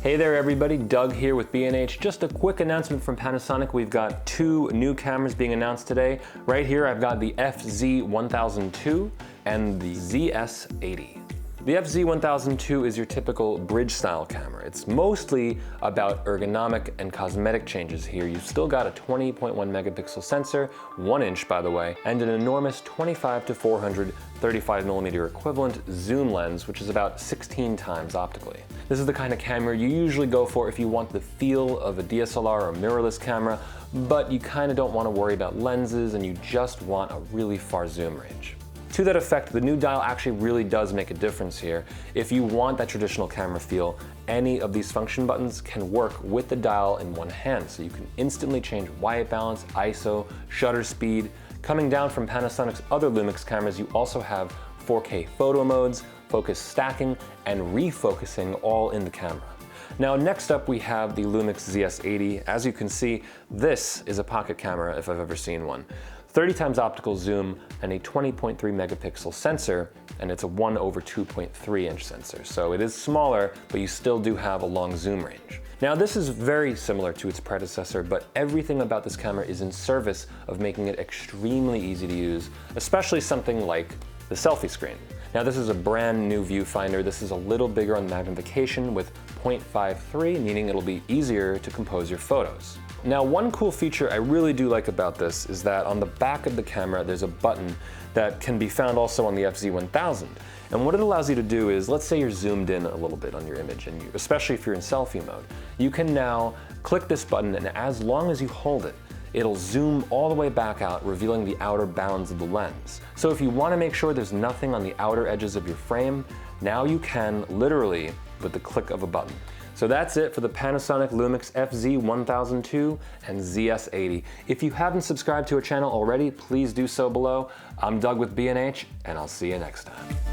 Hey there everybody, Doug here with B&H. Just a quick announcement from Panasonic. We've got two new cameras being announced today. Right here I've got the FZ1000M2 and the ZS80. The FZ1000M2 is your typical bridge style camera. It's mostly about ergonomic and cosmetic changes here. You've still got a 20.1 megapixel sensor, 1 inch by the way, and an enormous 25 to 400 35mm equivalent zoom lens, which is about 16 times optically. This is the kind of camera you usually go for if you want the feel of a DSLR or mirrorless camera, but you kind of don't want to worry about lenses and you just want a really far zoom range. To that effect, the new dial actually really does make a difference here. If you want that traditional camera feel, any of these function buttons can work with the dial in one hand, so you can instantly change white balance, ISO, shutter speed. Coming down from Panasonic's other Lumix cameras, you also have 4K photo modes, focus stacking, and refocusing all in the camera. Now next up we have the Lumix ZS80. As you can see, this is a pocket camera if I've ever seen one. 30 times optical zoom and a 20.3 megapixel sensor, and it's a 1/2.3 inch sensor. So it is smaller, but you still do have a long zoom range. Now this is very similar to its predecessor, but everything about this camera is in service of making it extremely easy to use, especially something like the selfie screen. Now this is a brand new viewfinder. This is a little bigger on magnification with 0.53, meaning it'll be easier to compose your photos. Now one cool feature I really do like about this is that on the back of the camera there's a button that can be found also on the FZ1000. And what it allows you to do is, let's say you're zoomed in a little bit on your image, and especially if you're in selfie mode, you can now click this button, and as long as you hold it, it'll zoom all the way back out, revealing the outer bounds of the lens. So if you want to make sure there's nothing on the outer edges of your frame, now you can literally with the click of a button. So that's it for the Panasonic Lumix FZ1000M2 and ZS80. If you haven't subscribed to our channel already, please do so below. I'm Doug with B&H, and I'll see you next time.